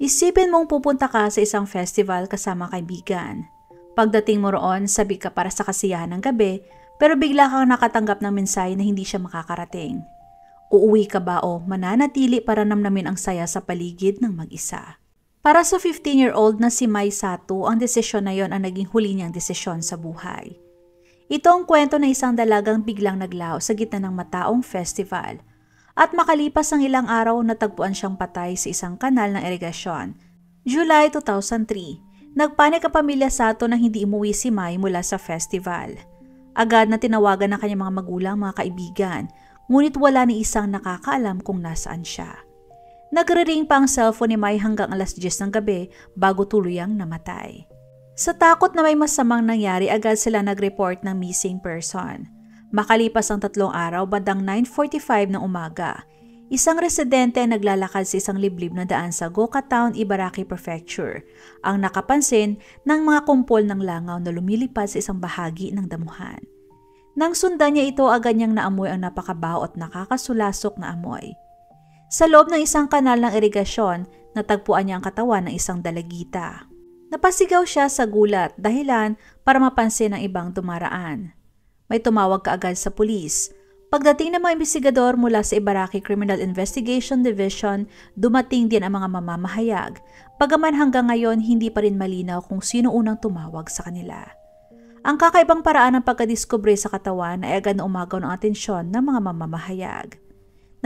Isipin mong pupunta ka sa isang festival kasama kaibigan. Pagdating mo roon, sabi ka para sa kasiyahan ng gabi, pero bigla kang nakatanggap ng mensahe na hindi siya makakarating. Uuwi ka ba o mananatili para namnamin ang saya sa paligid ng mag-isa? Para sa 15-year-old na si Mai Sato, ang desisyon na yon ang naging huli niyang desisyon sa buhay. Ito ang kwento ng isang dalagang biglang naglaho sa gitna ng mataong festival. At makalipas ang ilang araw, natagpuan siyang patay sa isang kanal ng irigasyon. July 2003, nagpanik ang pamilya Sato nang hindi umuwi si Mai mula sa festival. Agad na tinawagan ng kanyang mga magulang, mga kaibigan, ngunit wala ni isang nakakaalam kung nasaan siya. Nagre-ring pa ang cellphone ni Mai hanggang alas 10 ng gabi bago tuluyang namatay. Sa takot na may masamang nangyari, agad sila nag-report ng missing person. Makalipas ang 3 araw, bandang 9:45 ng umaga, isang residente ang naglalakad sa isang liblib na daan sa Goka Town, Ibaraki Prefecture, ang nakapansin ng mga kumpol ng langaw na lumilipad sa isang bahagi ng damuhan. Nang sundan niya ito, agad niyang naamoy ang napakabaho at nakakasulasok na amoy. Sa loob ng isang kanal ng irigasyon, natagpuan niya ang katawan ng isang dalagita. Napasigaw siya sa gulat, dahilan para mapansin ng ibang dumaraan. May tumawag kaagad sa pulis. Pagdating ng mga investigador mula sa Ibaraki Criminal Investigation Division, dumating din ang mga mamamahayag. Bagaman hanggang ngayon, hindi pa rin malinaw kung sino unang tumawag sa kanila. Ang kakaibang paraan ng pagkadiskubre sa katawan ay agad na umagaw ng atensyon ng mga mamamahayag.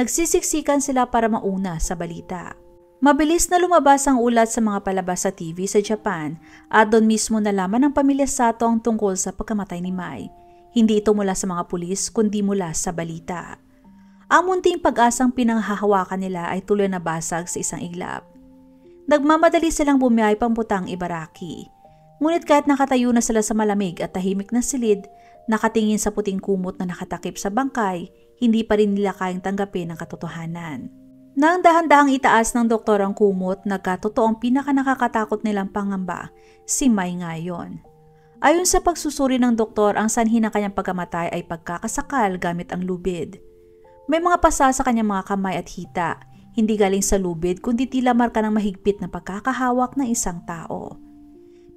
Nagsisiksikan sila para mauna sa balita. Mabilis na lumabas ang ulat sa mga palabas sa TV sa Japan at doon mismo nalaman ng pamilya Sato ang tungkol sa pagkamatay ni Mai. Hindi ito mula sa mga pulis kundi mula sa balita. Ang munting pag-asang pinanghahawakan nila ay tuloy na basag sa isang iglap. Nagmamadali silang bumiyay pamputang Ibaraki. Ngunit kahit nakatayo na sila sa malamig at tahimik na silid, nakatingin sa puting kumot na nakatakip sa bangkay, hindi pa rin nila kayang tanggapin ang katotohanan. Nang dahan-dahang itaas ng doktor ang kumot, nagkatotoo ang pinakanakakatakot nilang pangamba, si Mai ngayon. Ayon sa pagsusuri ng doktor, ang sanhi ng kanyang pagkamatay ay pagkakasakal gamit ang lubid. May mga pasa sa kanyang mga kamay at hita, hindi galing sa lubid kundi tila marka ng mahigpit na pagkakahawak ng isang tao.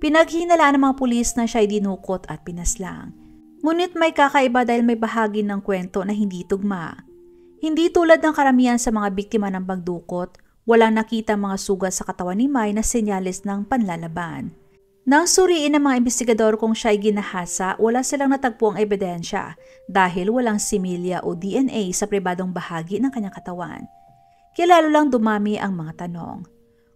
Pinaghinalaan ng mga pulis na siya ay dinukot at pinaslang. Ngunit may kakaiba dahil may bahagi ng kwento na hindi tugma. Hindi tulad ng karamihan sa mga biktima ng pagdukot, walang nakita mga sugat sa katawan ni Mai na senyales ng panlalaban. Nang suriin ng mga investigador kung siya ay ginahasa, wala silang natagpuang ebidensya dahil walang similya o DNA sa pribadong bahagi ng kanyang katawan. Kaya lalo lang dumami ang mga tanong.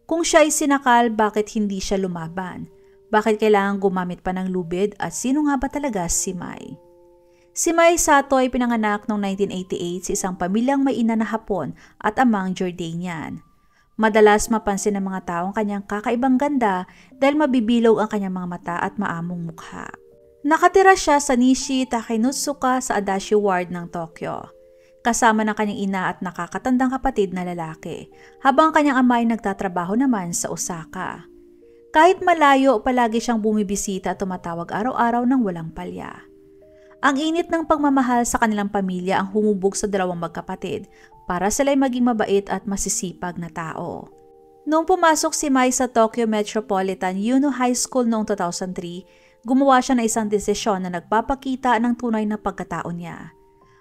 Kung siya ay sinakal, bakit hindi siya lumaban? Bakit kailangan gumamit pa ng lubid at sino nga ba talaga si Mai? Si Mai Sato ay pinanganak noong 1988 sa isang pamilyang may ina na Hapon at amang Jordanian. Madalas mapansin ng mga taong kanyang kakaibang ganda dahil mabibilog ang kanyang mga mata at maamong mukha. Nakatira siya sa Nishi Takenutsuka sa Adachi Ward ng Tokyo, kasama ng kanyang ina at nakakatandang kapatid na lalaki, habang kanyang ama ay nagtatrabaho naman sa Osaka. Kahit malayo, palagi siyang bumibisita at tumatawag araw-araw ng walang palya. Ang init ng pagmamahal sa kanilang pamilya ang humubog sa dalawang magkapatid para sila'y maging mabait at masisipag na tao. Noong pumasok si Mai sa Tokyo Metropolitan Yuno High School noong 2003, gumawa siya ng isang desisyon na nagpapakita ng tunay na pagkatao niya.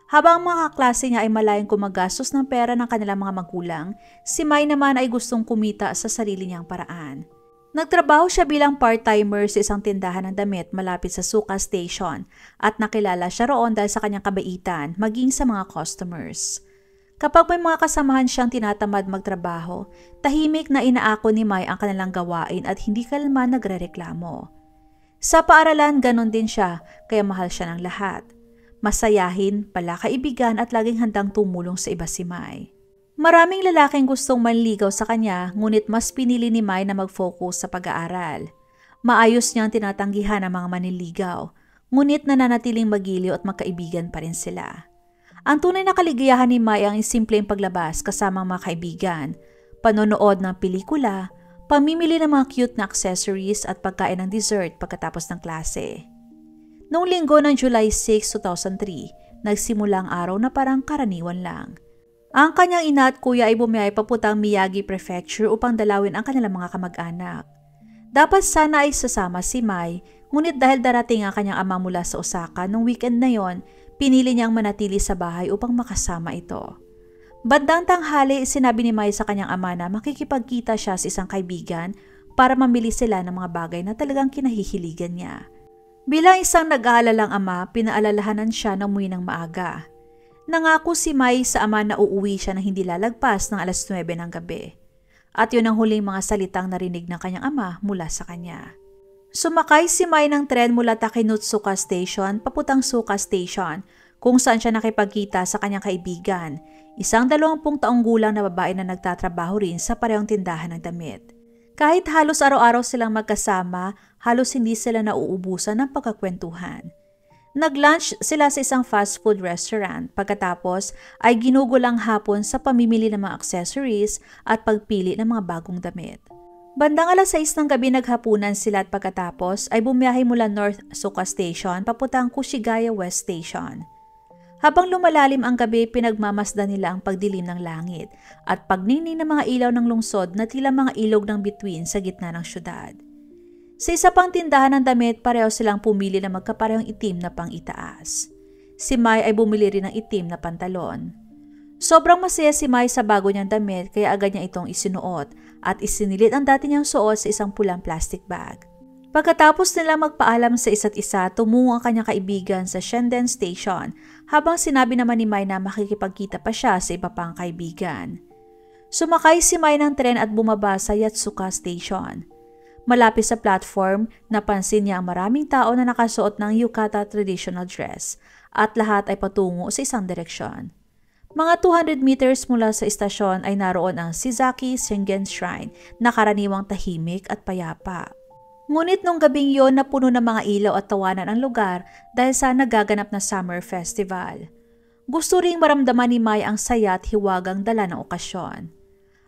Habang mga kaklase niya ay malayang gumagastos ng pera ng kanilang mga magulang, si Mai naman ay gustong kumita sa sarili niyang paraan. Nagtrabaho siya bilang part-timer sa isang tindahan ng damit malapit sa Suka Station at nakilala siya roon dahil sa kanyang kabaitan maging sa mga customers. Kapag may mga kasamahan siyang tinatamad magtrabaho, tahimik na inaako ni Mai ang kanilang gawain at hindi kalman nagrereklamo. Sa paaralan, ganon din siya, kaya mahal siya ng lahat. Masayahin, palakaibigan at laging handang tumulong sa iba si Mai. Maraming lalaking gustong manligaw sa kanya, ngunit mas pinili ni Mai na mag-focus sa pag-aaral. Maayos niyang tinatanggihan ang mga manliligaw, ngunit nananatiling magiliw at magkaibigan pa rin sila. Ang tunay na kaligayahan ni Mai ang simpleng paglabas kasama mga kaibigan, panonood ng pelikula, pamimili ng mga cute na accessories at pagkain ng dessert pagkatapos ng klase. Noong linggo ng July 6, 2003, nagsimula ang araw na parang karaniwan lang. Ang kanyang ina at kuya ay bumiyay papuntang Miyagi Prefecture upang dalawin ang kanilang mga kamag-anak. Dapat sana ay sasama si Mai, ngunit dahil darating ang kanyang ama mula sa Osaka nung weekend na yon, pinili niyang manatili sa bahay upang makasama ito. Bandang tanghali, sinabi ni Mai sa kanyang ama na makikipagkita siya sa isang kaibigan para mamili sila ng mga bagay na talagang kinahihiligan niya. Bilang isang nag-aalalang ama, pinaalalahanan siya na umuwi ng maaga. Nangako si Mai sa ama na uuwi siya na hindi lalagpas ng 9:00 ng gabi. At yun ang huling mga salitang narinig ng kanyang ama mula sa kanya. Sumakay si Mai ng tren mula Takinutsuka Station papuntang Suka Station kung saan siya nakipagkita sa kanyang kaibigan, isang 20 taong gulang na babae na nagtatrabaho rin sa parehong tindahan ng damit. Kahit halos araw-araw silang magkasama, halos hindi sila nauubusan ng pagkakwentuhan. Nag-lunch sila sa isang fast food restaurant, pagkatapos ay ginugulang hapon sa pamimili ng mga accessories at pagpili ng mga bagong damit. Bandang 6:00 ng gabi naghapunan sila at pagkatapos ay bumiyahe mula North Suka Station papuntang Kushigaya West Station. Habang lumalalim ang gabi, pinagmamasdan nila ang pagdilim ng langit at pagningning ng mga ilaw ng lungsod na tila mga ilog ng bituin sa gitna ng syudad. Sa isa pang tindahan ng damit, pareho silang pumili ng magkaparehong itim na pang-itaas. Si Mai ay bumili rin ng itim na pantalon. Sobrang masaya si Mai sa bago niyang damit kaya agad niya itong isinuot at isinilit ang dati niyang suot sa isang pulang plastic bag. Pagkatapos nila magpaalam sa isa't isa, tumungo ang kanyang kaibigan sa Shenden Station habang sinabi naman ni Mai na makikipagkita pa siya sa iba pang kaibigan. Sumakay si Mai ng tren at bumaba sa Yatsuka Station. Malapit sa platform, napansin niya ang maraming tao na nakasuot ng yukata traditional dress at lahat ay patungo sa isang direksyon. Mga 200 meters mula sa istasyon ay naroon ang Shizaki Shingen Shrine na karaniwang tahimik at payapa. Ngunit nung gabing yon napuno ng mga ilaw at tawanan ang lugar dahil sa nagaganap na summer festival. Gusto ring maramdaman ni Mai ang saya at hiwagang dala ng okasyon.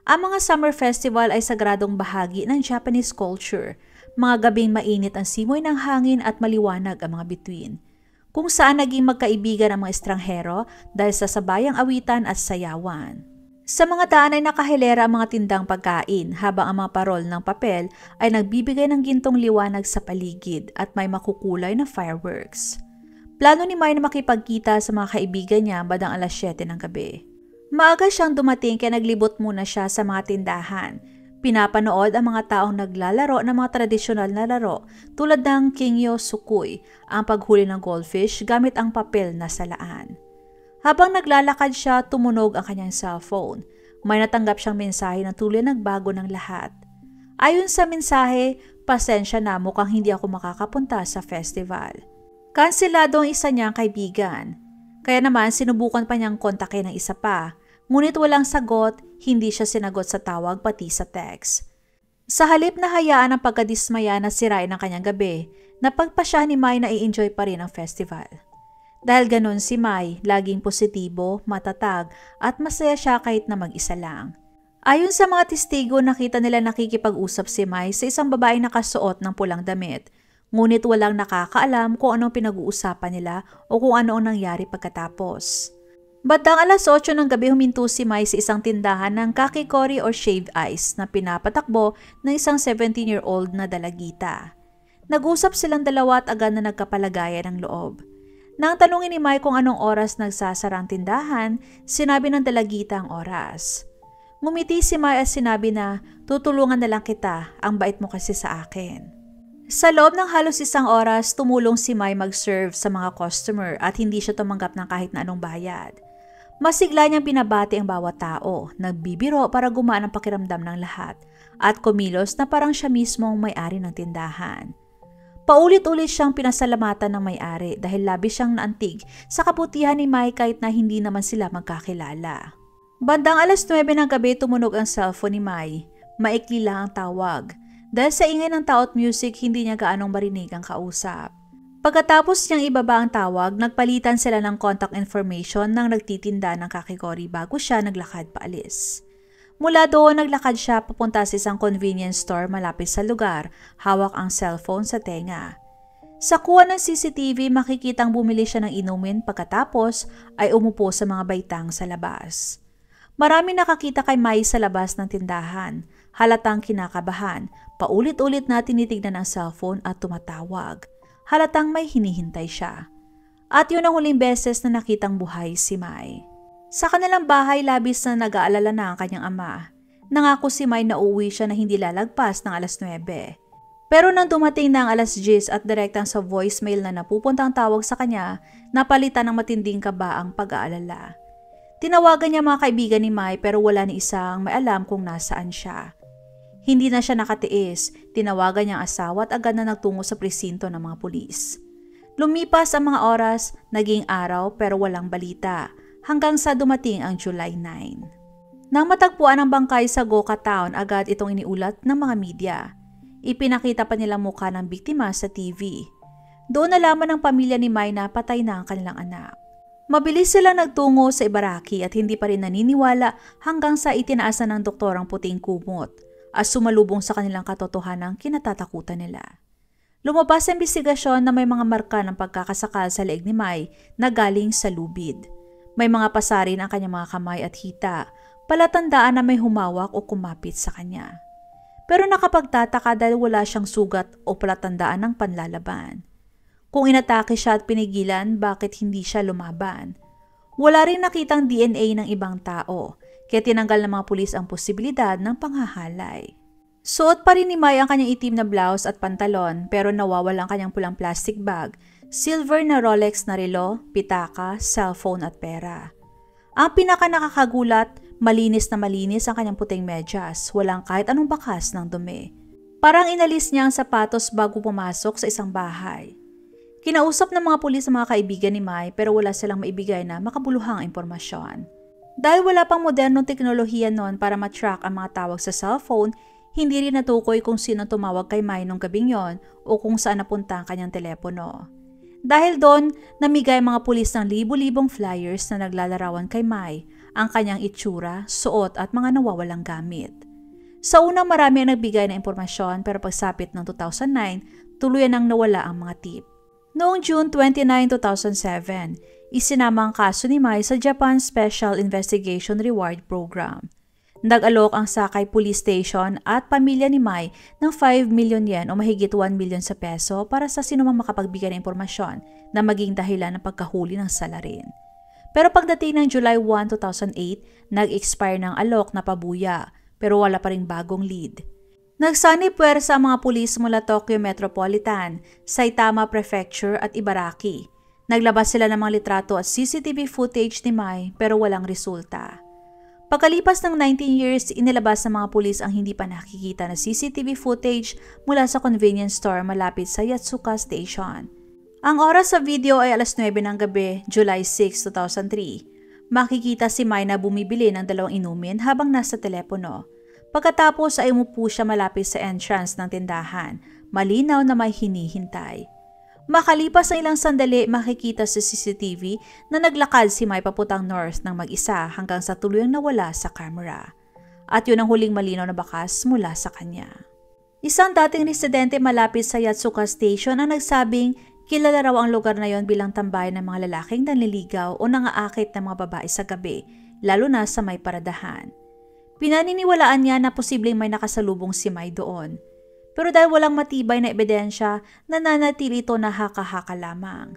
Ang mga summer festival ay sagradong bahagi ng Japanese culture. Mga gabing mainit ang simoy ng hangin at maliwanag ang mga bituin, kung saan naging magkaibigan ang mga estranghero dahil sa sabayang awitan at sayawan. Sa mga daan ay nakahilera ang mga tindang pagkain habang ang mga parol ng papel ay nagbibigay ng gintong liwanag sa paligid at may makukulay na fireworks. Plano ni Mai na makipagkita sa mga kaibigan niya bandang 7:00 ng gabi. Maaga siyang dumating kaya naglibot muna siya sa mga tindahan. Pinapanood ang mga taong naglalaro ng mga tradisyonal na laro tulad ng Kingyo Sukui, ang paghuli ng goldfish gamit ang papel na salaan. Habang naglalakad siya, tumunog ang kanyang cellphone. May natanggap siyang mensahe na tuloy nagbago ng lahat. Ayon sa mensahe, pasensya na, mukhang hindi ako makakapunta sa festival. Kanselado ang isa niyang kaibigan. Kaya naman sinubukan pa niyang kontakin ng isa pa. Ngunit walang sagot, hindi siya sinagot sa tawag pati sa text. Sa halip na hayaan ang pagkadismaya na sirain ang kanyang gabi, napagpasya ni Mai na i-enjoy pa rin ang festival. Dahil ganun si Mai, laging positibo, matatag at masaya siya kahit na mag-isa lang. Ayon sa mga testigo, nakita nila nakikipag-usap si Mai sa isang babaeng nakasuot ng pulang damit, ngunit walang nakakaalam kung anong pinag-uusapan nila o kung ano ang nangyari pagkatapos. Bandang 8:00 ng gabi huminto si Mai sa isang tindahan ng kakikori or shaved ice na pinapatakbo ng isang 17-year-old na dalagita. Nag-usap silang dalawa at agad na nagkapalagayan ng loob. Nang tanungin ni Mai kung anong oras nagsasara ang tindahan, sinabi ng dalagita ang oras. Ngumiti si Mai at sinabi na, tutulungan na lang kita, ang bait mo kasi sa akin. Sa loob ng halos isang oras, tumulong si Mai mag-serve sa mga customer at hindi siya tumanggap ng kahit na anong bayad. Masigla niyang binabati ang bawat tao, nagbibiro para gumaan ang pakiramdam ng lahat, at kumilos na parang siya mismo ang may-ari ng tindahan. Paulit-ulit siyang pinasalamatan ng may-ari dahil labis siyang naantig sa kabutihan ni Mai kahit na hindi naman sila magkakilala. Bandang 9:00 ng gabi tumunog ang cellphone ni Mai. Maikli lang ang tawag. Dahil sa ingay ng tao at music, hindi niya gaanong marinig ang kausap. Pagkatapos niyang ibaba ang tawag, nagpalitan sila ng contact information ng nagtitinda ng kakikori bago siya naglakad paalis. Mula doon, naglakad siya papunta sa isang convenience store malapit sa lugar, hawak ang cellphone sa tenga. Sa kuha ng CCTV, makikitang bumili siya ng inumin pagkatapos ay umupo sa mga baitang sa labas. Marami nakakita kay Mai sa labas ng tindahan. Halatang kinakabahan. Paulit-ulit na tinitignan ang cellphone at tumatawag. Halatang may hinihintay siya. At yun ang huling beses na nakitang buhay si Mai. Sa kanilang bahay, labis na nag-aalala na ang kanyang ama. Nangako si Mai na uuwi siya na hindi lalagpas ng alas 9. Pero nang dumating na ang alas 10 at direktang sa voicemail na napupunta ang tawag sa kanya, napalitan ng matinding kaba ang pag-aalala. Tinawagan niya mga kaibigan ni Mai pero wala ni isang may alam kung nasaan siya. Hindi na siya nakatiis, tinawagan niya ang asawa at agad na nagtungo sa presinto ng mga pulis. Lumipas ang mga oras, naging araw pero walang balita, hanggang sa dumating ang July 9. Nang matagpuan ang bangkay sa Goka Town, agad itong iniulat ng mga media. Ipinakita pa nilang mukha ng biktima sa TV. Doon nalaman ng pamilya ni Mai na patay na ang kanilang anak. Mabilis sila nagtungo sa Ibaraki at hindi pa rin naniniwala hanggang sa itinaasan ng doktor ang puting kumot at sumalubong sa kanilang katotohanang kinatatakutan nila. Lumabas sa imbestigasyon na may mga marka ng pagkakasakal sa leeg ni Mai na galing sa lubid. May mga pasarin ang kanyang mga kamay at hita, palatandaan na may humawak o kumapit sa kanya. Pero nakapagtataka dahil wala siyang sugat o palatandaan ng panlalaban. Kung inatake siya at pinigilan, bakit hindi siya lumaban? Wala rin nakitang DNA ng ibang tao, kaya tinanggal ng mga pulis ang posibilidad ng panghahalay. Suot pa rin ni Mai ang kanyang itim na blouse at pantalon pero nawawala ang kanyang pulang plastic bag, silver na Rolex na relo, pitaka, cellphone at pera. Ang pinaka nakakagulat, malinis na malinis ang kanyang puting medyas, walang kahit anong bakas ng dumi. Parang inalis niya ang sapatos bago pumasok sa isang bahay. Kinausap ng mga pulis ang mga kaibigan ni Mai pero wala silang maibigay na makabuluhang impormasyon. Dahil wala pang modernong teknolohiya noon para matrack ang mga tawag sa cellphone, hindi rin natukoy kung sino tumawag kay Mai nung gabing yon o kung saan napunta ang kanyang telepono. Dahil doon, namigay ang mga pulis ng libu-libong flyers na naglalarawan kay Mai, ang kanyang itsura, suot at mga nawawalang gamit. Sa unang marami ang nagbigay ng impormasyon pero pagsapit ng 2009, tuluyan nang nawala ang mga tip. Noong June 29, 2007, isinama ang kaso ni Mai sa Japan Special Investigation Reward Program. Nag-alok ang Sakay Police Station at pamilya ni Mai ng 5 million yen o mahigit 1 million sa peso para sa sinumang makapagbigay ng impormasyon na maging dahilan ng pagkahuli ng salarin. Pero pagdating ng July 1, 2008, nag-expire ng alok na pabuya pero wala pa ring bagong lead. Nagsanib puwersa ang mga pulis mula Tokyo Metropolitan, Saitama Prefecture at Ibaraki. Naglabas sila ng mga litrato at CCTV footage ni Mai pero walang resulta. Pagkalipas ng 19 years, inilabas ng mga pulis ang hindi pa nakikita na CCTV footage mula sa convenience store malapit sa Yatsuka Station. Ang oras sa video ay alas 9 ng gabi, July 6, 2003. Makikita si Mai na bumibili ng 2 inumin habang nasa telepono. Pagkatapos ay umupo siya malapit sa entrance ng tindahan, malinaw na may hinihintay. Makalipas ang ilang sandali, makikita sa CCTV na naglakad si Mai paputang north ng mag-isa hanggang sa tuluyang nawala sa camera. At yun ang huling malinaw na bakas mula sa kanya. Isang dating residente malapit sa Yatsuka Station ang nagsabing kilala raw ang lugar na yon bilang tambayan ng mga lalaking nanliligaw o nangaakit ng mga babae sa gabi, lalo na sa may paradahan. Pinaniniwalaan niya na posibleng may nakasalubong si Mai doon. Pero dahil walang matibay na ebidensya, nananatili ito na haka-haka lamang.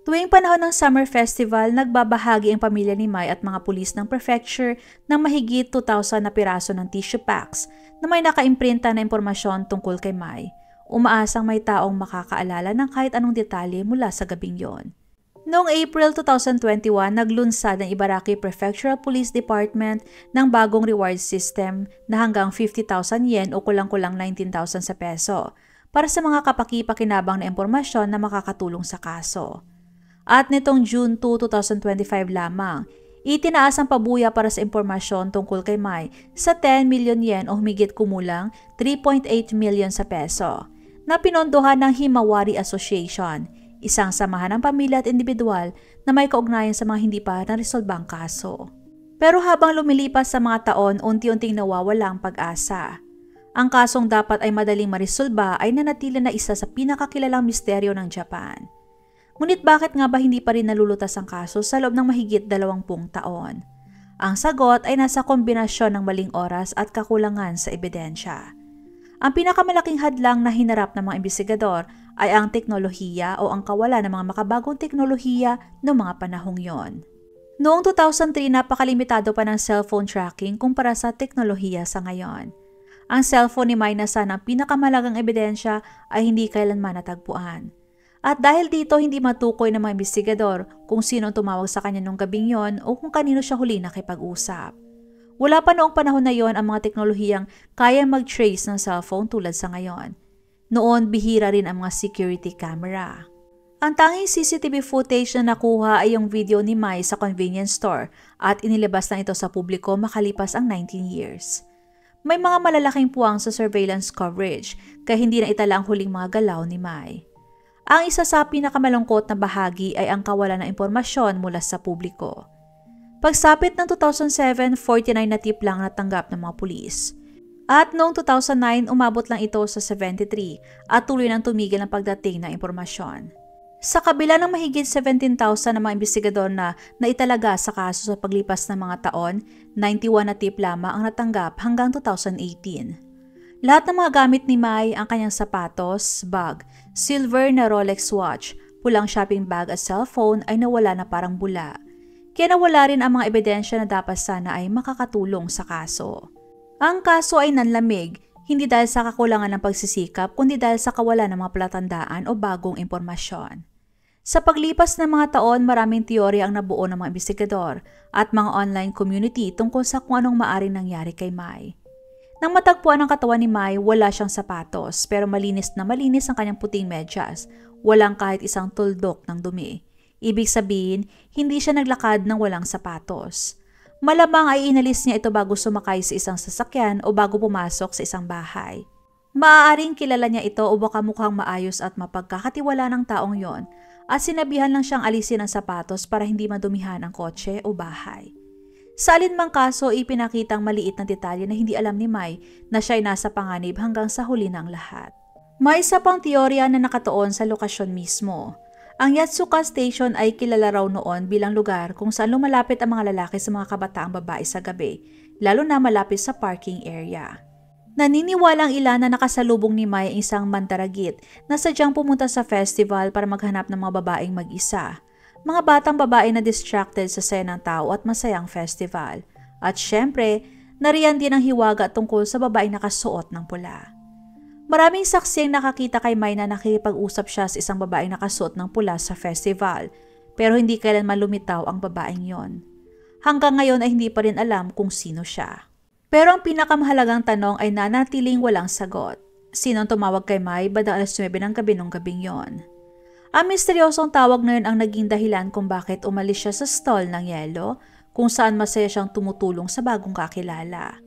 Tuwing panahon ng Summer Festival, nagbabahagi ang pamilya ni Mai at mga pulis ng prefecture ng mahigit 2,000 na piraso ng tissue packs na may nakaimprinta na impormasyon tungkol kay Mai. Umaasang may taong makakaalala ng kahit anong detalye mula sa gabing yon. Noong April 2021, naglunsad ng Ibaraki Prefectural Police Department ng bagong reward system na hanggang 50,000 yen o kulang-kulang 19,000 sa peso para sa mga kapaki-pakinabang na impormasyon na makakatulong sa kaso. At nitong June 2, 2025 lamang, itinaas ang pabuya para sa impormasyon tungkol kay Mai sa 10 million yen o humigit kumulang 3.8 million sa peso na pinondohan ng Himawari Association, isang samahan ng pamilya at individual na may kaugnayan sa mga hindi pa naresolbang kaso. Pero habang lumilipas sa mga taon, unti-unting nawawala ang pag-asa. Ang kasong dapat ay madaling maresolba ay nanatili na isa sa pinakakilalang misteryo ng Japan. Ngunit bakit nga ba hindi pa rin nalulutas ang kaso sa loob ng mahigit 20 taon? Ang sagot ay nasa kombinasyon ng maling oras at kakulangan sa ebidensya. Ang pinakamalaking hadlang na hinarap ng mga investigador ay ang teknolohiya o ang kawalan ng mga makabagong teknolohiya noong mga panahong yon. Noong 2003, napakalimitado pa ng cellphone tracking kumpara sa teknolohiya sa ngayon. Ang cellphone ni Mai na sana ang pinakamalagang ebidensya ay hindi kailanman natagpuan. At dahil dito, hindi matukoy ng mga investigador kung sino ang tumawag sa kanya nung gabing yon o kung kanino siya huli nakipag-usap. Wala pa noong panahon na yon ang mga teknolohiyang kaya mag-trace ng cellphone tulad sa ngayon. Noon, bihira rin ang mga security camera. Ang tanging CCTV footage na nakuha ay yung video ni Mai sa convenience store at inilabas na ito sa publiko makalipas ang 19 years. May mga malalaking puwang sa surveillance coverage kaya hindi na itala ang huling mga galaw ni Mai. Ang isa sa pinakamalungkot na bahagi ay ang kawalan ng impormasyon mula sa publiko. Pagsapit ng 2007, 49 na tip lang natanggap ng mga pulis. At noong 2009, umabot lang ito sa 73 at tuloy nang tumigil ang pagdating ng impormasyon. Sa kabila ng mahigit 17,000 na mga investigador na naitalaga sa kaso sa paglipas ng mga taon, 91 na tip lamang ang natanggap hanggang 2018. Lahat ng mga gamit ni Mai, ang kanyang sapatos, bag, silver na Rolex watch, pulang shopping bag at cellphone ay nawala na parang bula. Kaya nawala rin ang mga ebidensya na dapat sana ay makakatulong sa kaso. Ang kaso ay nanlamig, hindi dahil sa kakulangan ng pagsisikap kundi dahil sa kawalan ng mga palatandaan o bagong impormasyon. Sa paglipas ng mga taon, maraming teorya ang nabuo ng mga investigador at mga online community tungkol sa kung anong maaring nangyari kay Mai. Nang matagpuan ang katawan ni Mai, wala siyang sapatos pero malinis na malinis ang kanyang puting medyas. Walang kahit isang tuldok ng dumi. Ibig sabihin, hindi siya naglakad ng walang sapatos. Malamang ay inalis niya ito bago sumakay sa isang sasakyan o bago pumasok sa isang bahay. Maaaring kilala niya ito o baka mukhang maayos at mapagkakatiwala ng taong yon at sinabihan lang siyang alisin ang sapatos para hindi madumihan ang kotse o bahay. Sa alinmang kaso, ipinakitang maliit na detalye na hindi alam ni Mai na siya ay nasa panganib hanggang sa huli ng lahat. May isa pang teorya na nakatuon sa lokasyon mismo. Ang Yatsuka Station ay kilala raw noon bilang lugar kung saan lumalapit ang mga lalaki sa mga kabataang babae sa gabi, lalo na malapit sa parking area. Naniniwalang ilan na nakasalubong ni Mai isang mandaragit na sadyang pumunta sa festival para maghanap ng mga babaeng mag-isa. Mga batang babae na distracted sa saya ng tao at masayang festival. At syempre, nariyan din ang hiwaga tungkol sa babaeng nakasuot ng pula. Maraming saksi ang nakakita kay Mai na nakikipag-usap siya sa isang babaeng nakasuot ng pula sa festival, pero hindi kailanman lumitaw ang babaeng yon. Hanggang ngayon ay hindi pa rin alam kung sino siya. Pero ang pinakamahalagang tanong ay nanatiling walang sagot. Sinong tumawag kay Mai bandang 9 ng gabi nung gabing yon? Ang misteryosong tawag na yun ang naging dahilan kung bakit umalis siya sa stall ng yelo, kung saan masaya siyang tumutulong sa bagong kakilala.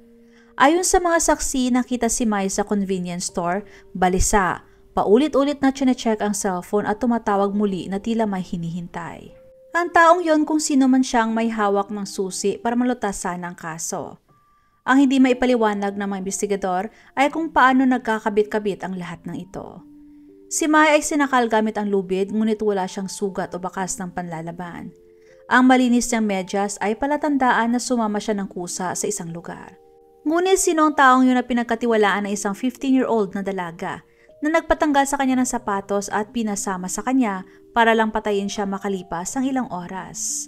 Ayon sa mga saksi, nakita si Mai sa convenience store, balisa, paulit-ulit na chinecheck ang cellphone at tumatawag muli na tila may hinihintay. Ang taong yon kung sino man siyang may hawak ng susi para malutasan ang kaso. Ang hindi maipaliwanag ng mga investigador ay kung paano nagkakabit-kabit ang lahat ng ito. Si Mai ay sinakal gamit ang lubid ngunit wala siyang sugat o bakas ng panlalaban. Ang malinis niyang medyas ay palatandaan na sumama siya ng kusa sa isang lugar. Ngunit sino ang taong yun na pinagkatiwalaan ng isang 15-year-old na dalaga na nagpatanggal sa kanya ng sapatos at pinasama sa kanya para lang patayin siya makalipas ang ilang oras.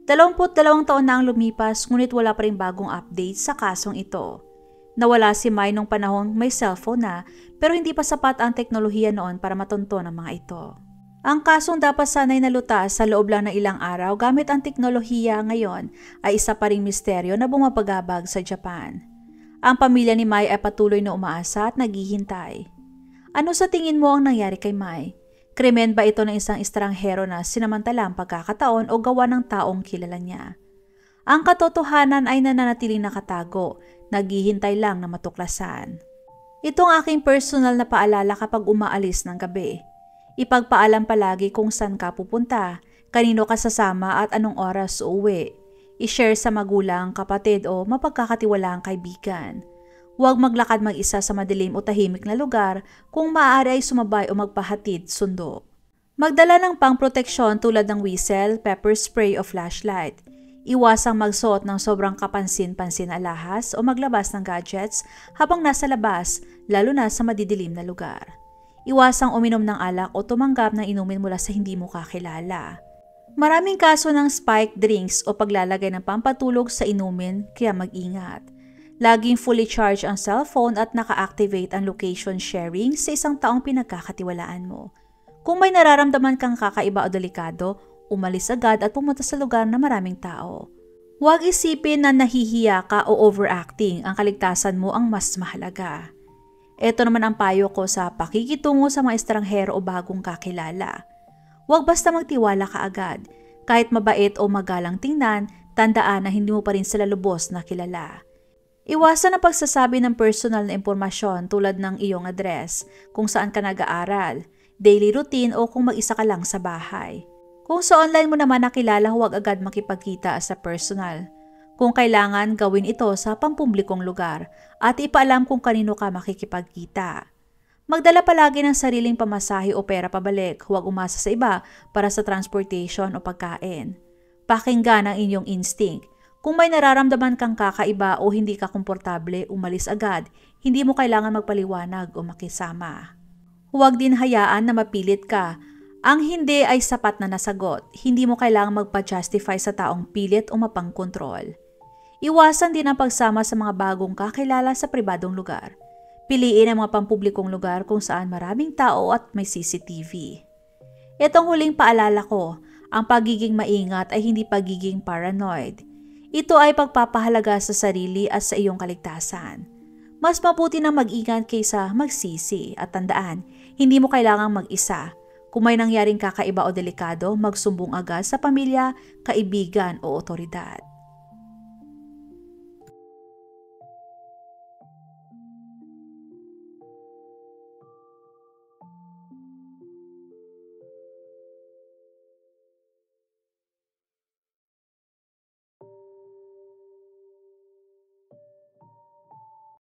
22 taon na ang lumipas ngunit wala pa rin bagong update sa kasong ito. Nawala si Mai nung panahong may cellphone na pero hindi pa sapat ang teknolohiya noon para matunton ang mga ito. Ang kasong dapat sana'y nalutas sa loob lang ng ilang araw gamit ang teknolohiya ngayon ay isa pa ring misteryo na bumabagabag sa Japan. Ang pamilya ni Mai ay patuloy na umaasa at naghihintay. Ano sa tingin mo ang nangyari kay Mai? Krimen ba ito ng isang estranghero na sinamantalang pagkakataon o gawa ng taong kilala niya? Ang katotohanan ay nananatiling nakatago, naghihintay lang na matuklasan. Itong aking personal na paalala kapag umaalis ng gabi. Ipagpaalam palagi kung saan ka pupunta, kanino ka sasama at anong oras uuwi. I-share sa magulang, kapatid o mapagkakatiwalaang kaibigan. Huwag maglakad mag-isa sa madilim o tahimik na lugar kung maaari ay sumabay o magpahatid sundo. Magdala ng pangproteksyon tulad ng whistle, pepper spray o flashlight. Iwasang magsuot ng sobrang kapansin-pansin na alahas o maglabas ng gadgets habang nasa labas, lalo na sa madidilim na lugar. Iwasang uminom ng alak o tumanggap ng inumin mula sa hindi mo kakilala. Maraming kaso ng spike drinks o paglalagay ng pampatulog sa inumin, kaya mag-ingat. Laging fully charged ang cellphone at naka-activate ang location sharing sa isang taong pinagkakatiwalaan mo. Kung may nararamdaman kang kakaiba o delikado, umalis agad at pumunta sa lugar na maraming tao. Huwag isipin na nahihiya ka o overacting, ang kaligtasan mo ang mas mahalaga. Ito naman ang payo ko sa pakikitungo sa mga estranghero o bagong kakilala. Huwag basta magtiwala ka agad. Kahit mabait o magalang tingnan, tandaan na hindi mo pa rin sila lubos na kilala. Iwasan ang pagsasabi ng personal na impormasyon tulad ng iyong address, kung saan ka nag-aaral, daily routine o kung mag-isa ka lang sa bahay. Kung sa online mo naman nakilala, huwag agad makipagkita sa personal. Kung kailangan, gawin ito sa pampublikong lugar at ipaalam kung kanino ka makikipagkita. Magdala palagi ng sariling pamasahe o pera pabalik, huwag umasa sa iba para sa transportation o pagkain. Pakinggan ang inyong instinct. Kung may nararamdaman kang kakaiba o hindi ka komportable, umalis agad. Hindi mo kailangan magpaliwanag o makisama. Huwag din hayaan na mapilit ka. Ang hindi ay sapat na nasagot. Hindi mo kailangang magpa-justify sa taong pilit o mapangkontrol. Iwasan din ang pagsama sa mga bagong kakilala sa pribadong lugar. Piliin ang mga pampublikong lugar kung saan maraming tao at may CCTV. Itong huling paalala ko, ang pagiging maingat ay hindi pagiging paranoid. Ito ay pagpapahalaga sa sarili at sa iyong kaligtasan. Mas mabuti na mag-ingat kaysa magsisi at tandaan, hindi mo kailangang mag-isa. Kung may nangyaring kakaiba o delikado, magsumbong agad sa pamilya, kaibigan o otoridad.